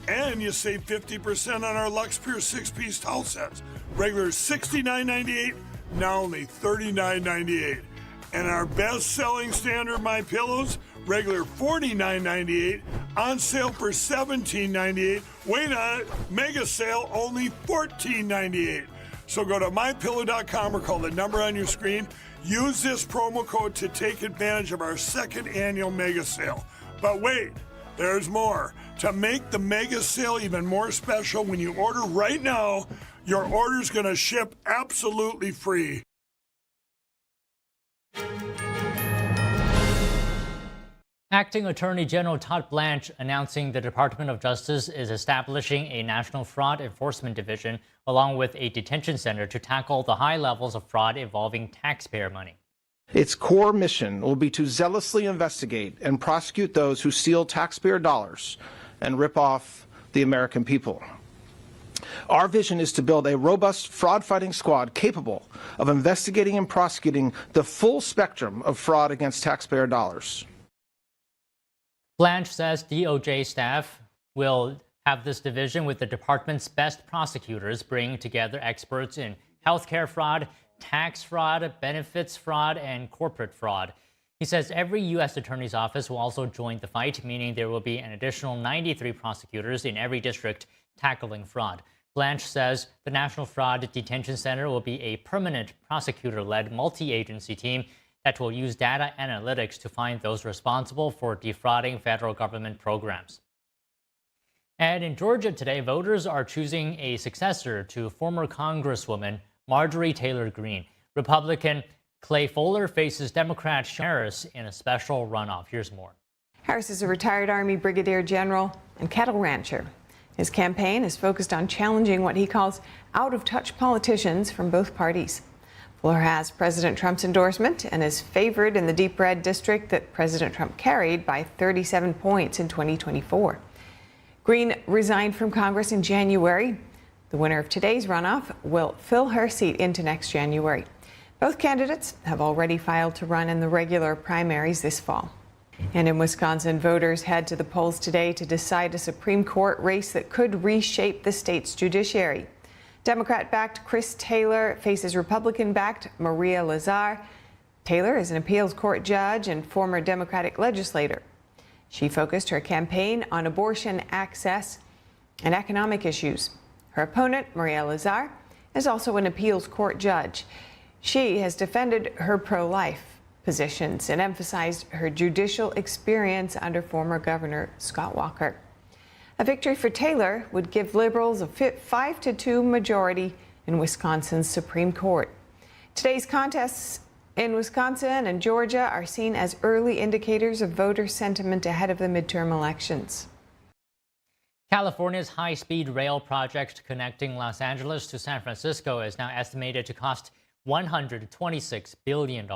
And you save 50% on our Lux Pure 6-piece towel sets. Regular $69.98, now only $39.98. And our best-selling standard My Pillows, regular $49.98, on sale for $17.98. Wait on it, mega sale only $14.98. So go to mypillow.com or call the number on your screen. Use this promo code to take advantage of our second annual mega sale. But wait, there's more. To make the mega sale even more special, when you order right now, your order's going to ship absolutely free. Acting Attorney General Todd Blanche announcing the Department of Justice is establishing a National Fraud Enforcement Division along with a detention center to tackle the high levels of fraud involving taxpayer money. Its core mission will be to zealously investigate and prosecute those who steal taxpayer dollars and rip off the American people. Our vision is to build a robust fraud-fighting squad capable of investigating and prosecuting the full spectrum of fraud against taxpayer dollars. Blanche says DOJ staff will have this division with the department's best prosecutors bring together experts in healthcare fraud, tax fraud, benefits fraud, and corporate fraud. He says every U.S. Attorney's Office will also join the fight, meaning there will be an additional 93 prosecutors in every district tackling fraud. Blanche says the National Fraud Detention Center will be a permanent prosecutor-led multi-agency team that will use data analytics to find those responsible for defrauding federal government programs. And in Georgia today, voters are choosing a successor to former Congresswoman Marjorie Taylor Greene. Republican Clay Fuller faces Democrat Harris in a special runoff. Here's more. Harris is a retired Army brigadier general and cattle rancher. His campaign is focused on challenging what he calls out-of-touch politicians from both parties. Fuller has President Trump's endorsement and is favored in the deep red district that President Trump carried by 37 points in 2024. Greene resigned from Congress in January. The winner of today's runoff will fill her seat into next January. Both candidates have already filed to run in the regular primaries this fall. And in Wisconsin, voters head to the polls today to decide a Supreme Court race that could reshape the state's judiciary. Democrat-backed Chris Taylor faces Republican-backed Maria Lazar. Taylor is an appeals court judge and former Democratic legislator. She focused her campaign on abortion access and economic issues. Her opponent, Maria Lazar, is also an appeals court judge. She has defended her pro-life positions and emphasized her judicial experience under former Governor Scott Walker. A victory for Taylor would give liberals a 5-2 majority in Wisconsin's Supreme Court. Today's contests in Wisconsin and Georgia are seen as early indicators of voter sentiment ahead of the midterm elections. California's high-speed rail project connecting Los Angeles to San Francisco is now estimated to cost $126 billion.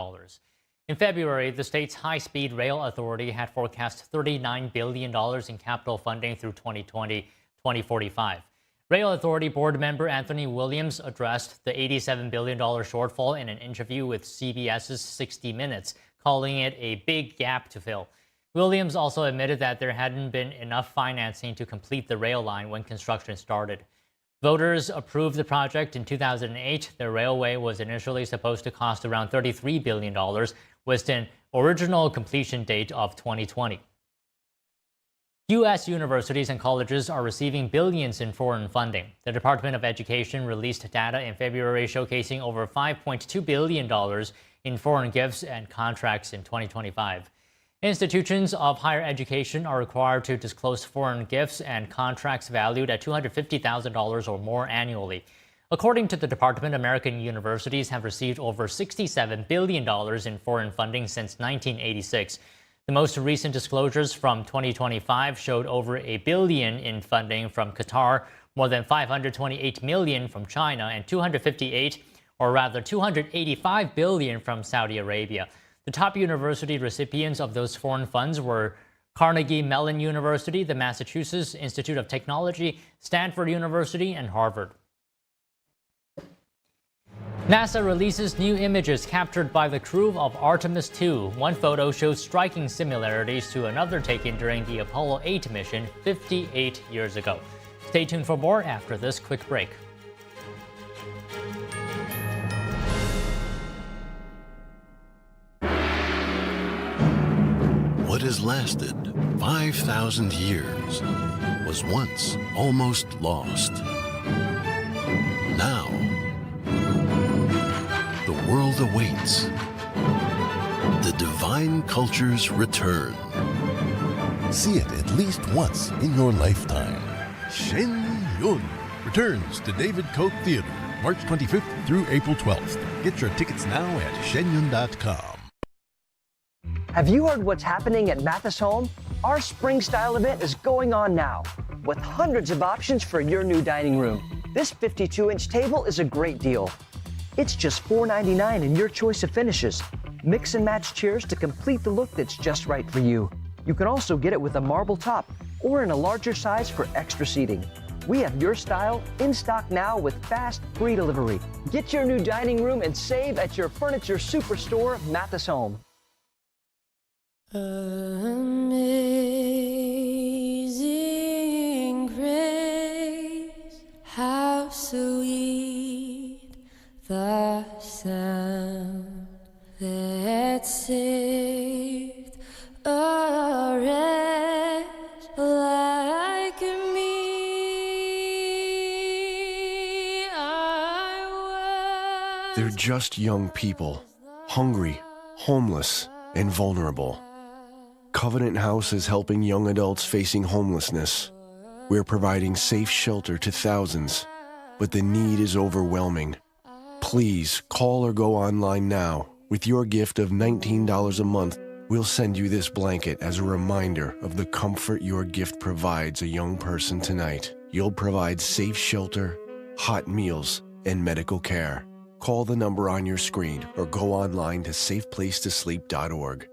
In February, the state's high-speed rail authority had forecast $39 billion in capital funding through 2020-2045. Rail Authority board member Anthony Williams addressed the $87 billion shortfall in an interview with CBS's 60 Minutes, calling it a big gap to fill. Williams also admitted that there hadn't been enough financing to complete the rail line when construction started. Voters approved the project in 2008. The railway was initially supposed to cost around $33 billion, with an original completion date of 2020. U.S. universities and colleges are receiving billions in foreign funding. The Department of Education released data in February showcasing over $5.2 billion in foreign gifts and contracts in 2025. Institutions of higher education are required to disclose foreign gifts and contracts valued at $250,000 or more annually. According to the department, American universities have received over $67 billion in foreign funding since 1986. The most recent disclosures from 2025 showed over $1 billion in funding from Qatar, more than $528 million from China, and $285 billion from Saudi Arabia. The top university recipients of those foreign funds were Carnegie Mellon University, the Massachusetts Institute of Technology, Stanford University, and Harvard. NASA releases new images captured by the crew of Artemis 2. One photo shows striking similarities to another taken during the Apollo 8 mission 58 years ago. Stay tuned for more after this quick break. has lasted 5,000 years was once almost lost. Now, the world awaits the divine culture's return. See it at least once in your lifetime. Shen Yun returns to David Koch Theater, March 25th through April 12th. Get your tickets now at shenyun.com. Have you heard what's happening at Mathis Home? Our spring style event is going on now, with hundreds of options for your new dining room. This 52-inch table is a great deal. It's just $4.99 in your choice of finishes. Mix and match chairs to complete the look that's just right for you. You can also get it with a marble top or in a larger size for extra seating. We have your style in stock now with fast, free delivery. Get your new dining room and save at your furniture superstore, Mathis Home. Amazing grace, how sweet the sound that saved a wretch like me. They're just young people, hungry, homeless, and vulnerable. Covenant House is helping young adults facing homelessness. We're providing safe shelter to thousands, but the need is overwhelming. Please call or go online now. With your gift of $19 a month, we'll send you this blanket as a reminder of the comfort your gift provides a young person tonight. You'll provide safe shelter, hot meals, and medical care. Call the number on your screen or go online to safeplacetosleep.org.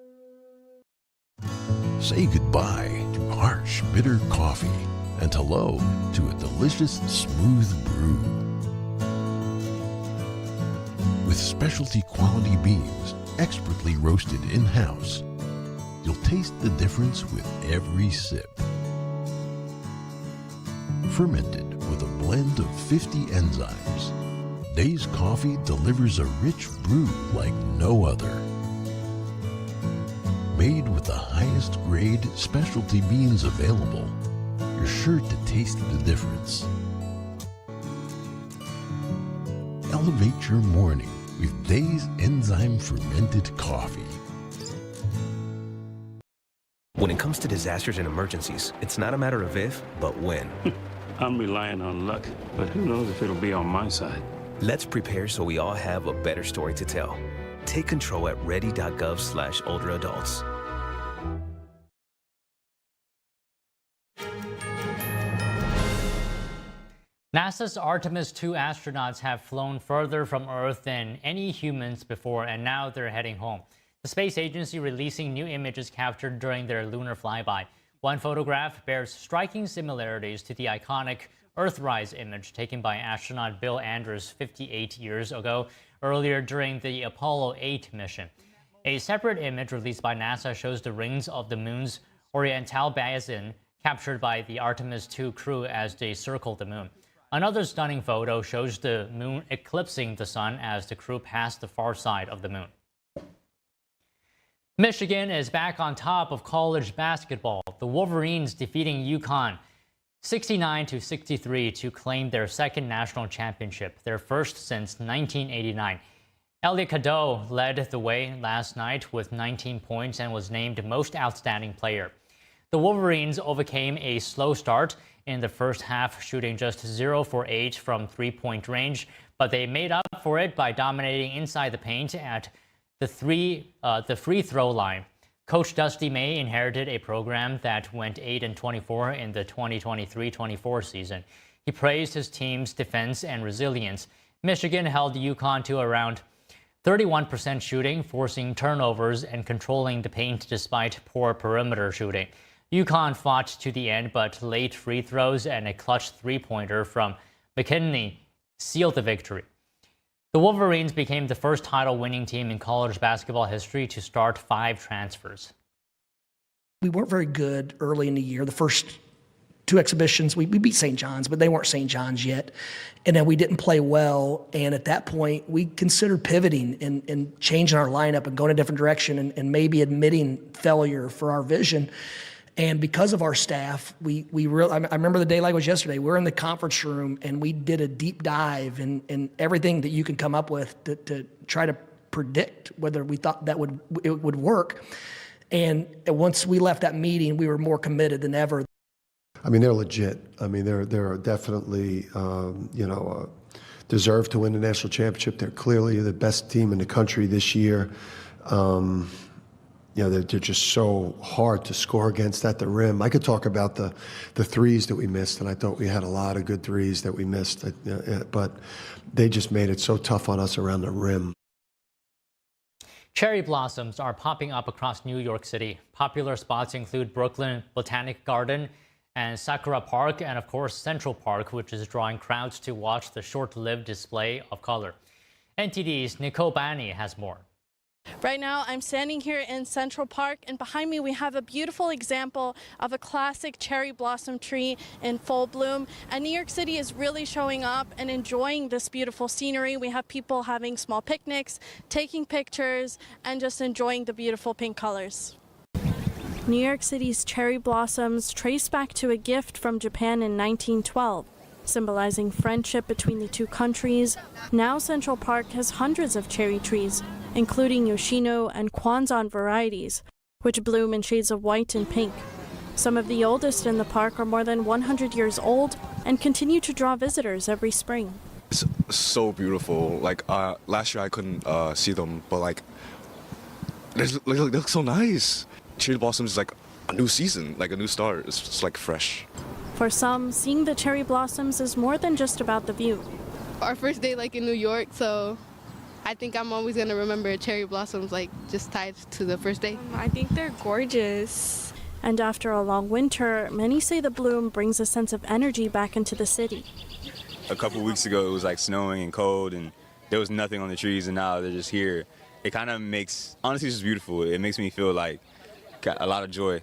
Say goodbye to harsh, bitter coffee and hello to a delicious, smooth brew. With specialty quality beans, expertly roasted in-house, you'll taste the difference with every sip. Fermented with a blend of 50 enzymes, Days Coffee delivers a rich brew like no other. Made with the highest grade specialty beans available, you're sure to taste the difference. Elevate your morning with Days Enzyme Fermented Coffee. When it comes to disasters and emergencies, it's not a matter of if, but when. I'm relying on luck, but who knows if it'll be on my side. Let's prepare so we all have a better story to tell. Take control at ready.gov/olderadults. NASA's Artemis II astronauts have flown further from Earth than any humans before, and now they're heading home. The space agency releasing new images captured during their lunar flyby. One photograph bears striking similarities to the iconic Earthrise image taken by astronaut Bill Anders 58 years ago, earlier during the Apollo 8 mission. A separate image released by NASA shows the rings of the moon's Oriental Basin captured by the Artemis II crew as they circled the moon. Another stunning photo shows the moon eclipsing the sun as the crew passed the far side of the moon. Michigan is back on top of college basketball. The Wolverines defeating UConn 69-63 to claim their second national championship, their first since 1989. Elliot Cadeau led the way last night with 19 points and was named Most Outstanding Player. The Wolverines overcame a slow start in the first half, shooting just 0 for 8 from three-point range, but they made up for it by dominating inside the paint at the free throw line. Coach Dusty May inherited a program that went 8-24 in the 2023-24 season. He praised his team's defense and resilience. Michigan held UConn to around 31% shooting, forcing turnovers and controlling the paint despite poor perimeter shooting. UConn fought to the end, but late free throws and a clutch three-pointer from McKinney sealed the victory. The Wolverines became the first title-winning team in college basketball history to start 5 transfers. We weren't very good early in the year. The first two exhibitions. We beat St. John's, but they weren't St. John's yet. And then we didn't play well. And at that point, we considered pivoting and changing our lineup and going a different direction and maybe admitting failure for our vision. And because of our staff, I remember the day like it was yesterday. We were in the conference room and we did a deep dive in everything that you can come up with to try to predict whether we thought it would work. And once we left that meeting, we were more committed than ever. I mean, they're legit. I mean, they're definitely, deserve to win the national championship. They're clearly the best team in the country this year. They're just so hard to score against at the rim. I could talk about the threes that we missed, and I thought we had a lot of good threes that we missed, but they just made it so tough on us around the rim. Cherry blossoms are popping up across New York City. Popular spots include Brooklyn Botanic Garden and Sakura Park, and of course Central Park, which is drawing crowds to watch the short-lived display of color. NTD's Nicole Bani has more. Right now, I'm standing here in Central Park, and behind me we have a beautiful example of a classic cherry blossom tree in full bloom. And New York City is really showing up and enjoying this beautiful scenery. We have people having small picnics, taking pictures, and just enjoying the beautiful pink colors. New York City's cherry blossoms trace back to a gift from Japan in 1912. Symbolizing friendship between the two countries, now Central Park has hundreds of cherry trees, including Yoshino and Kwanzan varieties, which bloom in shades of white and pink. Some of the oldest in the park are more than 100 years old and continue to draw visitors every spring. It's so beautiful. Like last year I couldn't see them, but like they look so nice. Cherry blossoms is like a new season, like a new start. It's just like fresh. For some, seeing the cherry blossoms is more than just about the view. Our first day in New York, so I think I'm always going to remember cherry blossoms just tied to the first day. I think they're gorgeous. And after a long winter, many say the bloom brings a sense of energy back into the city. A couple weeks ago it was snowing and cold and there was nothing on the trees, and now they're just here. It kind of makes, honestly, it's just beautiful. It makes me feel like a lot of joy.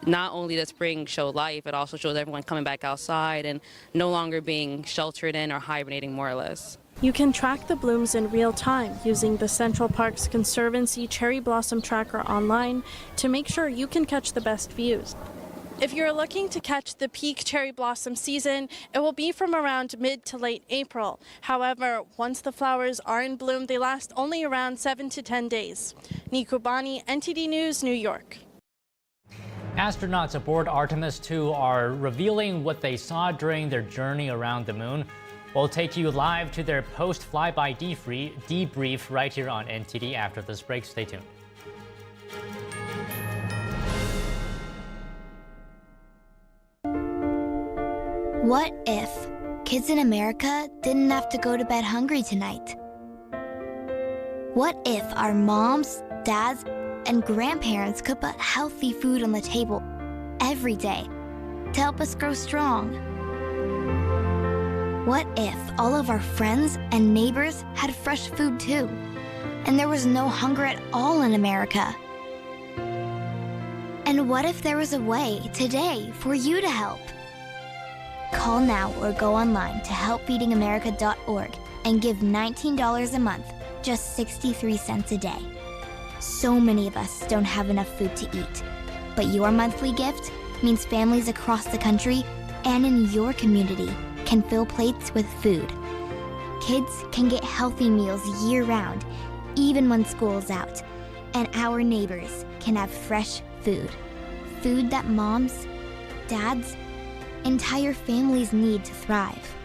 Not only does spring show life, it also shows everyone coming back outside and no longer being sheltered in or hibernating, more or less. You can track the blooms in real time using the Central Park's Conservancy Cherry Blossom Tracker online to make sure you can catch the best views. If you're looking to catch the peak cherry blossom season, it will be from around mid to late April. However, once the flowers are in bloom, they last only around 7 to 10 days. Nicole Bani, NTD News, New York. Astronauts aboard Artemis 2 are revealing what they saw during their journey around the moon. We'll take you live to their post-flyby debrief right here on NTD after this break. Stay tuned. What if kids in America didn't have to go to bed hungry tonight? What if our moms, dads, and grandparents could put healthy food on the table every day to help us grow strong? What if all of our friends and neighbors had fresh food too, and there was no hunger at all in America? And what if there was a way today for you to help? Call now or go online to helpfeedingamerica.org and give $19 a month, just 63 cents a day. So many of us don't have enough food to eat, but your monthly gift means families across the country and in your community can fill plates with food. Kids can get healthy meals year-round, even when school's out, and our neighbors can have fresh food. Food that moms, dads, entire families need to thrive.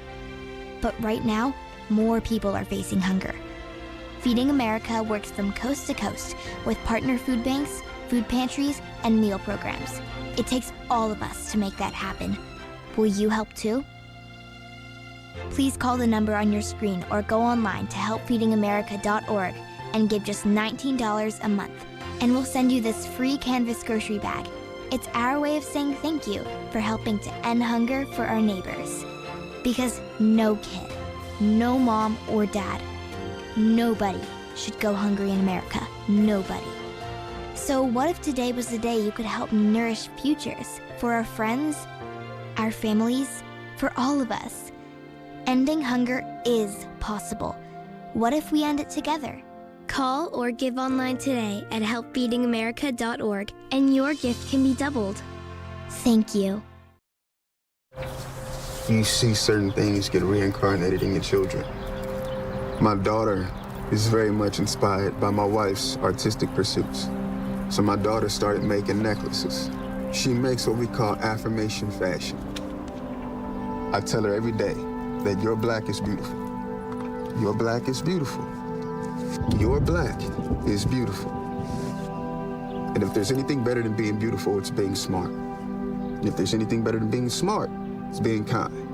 But right now, more people are facing hunger. Feeding America works from coast to coast with partner food banks, food pantries, and meal programs. It takes all of us to make that happen. Will you help too? Please call the number on your screen or go online to helpfeedingamerica.org and give just $19 a month. And we'll send you this free canvas grocery bag. It's our way of saying thank you for helping to end hunger for our neighbors. Because no kid, no mom or dad, nobody should go hungry in America. Nobody. So what if today was the day you could help nourish futures for our friends, our families, for all of us. Ending hunger is possible. What if we end it together? Call or give online today at helpfeedingamerica.org and your gift can be doubled. Thank you. You see certain things get reincarnated in your children. My daughter is very much inspired by my wife's artistic pursuits. So my daughter started making necklaces. She makes what we call affirmation fashion. I tell her every day that your black is beautiful. Your black is beautiful. Your black is beautiful. And if there's anything better than being beautiful, it's being smart. And if there's anything better than being smart, it's being kind.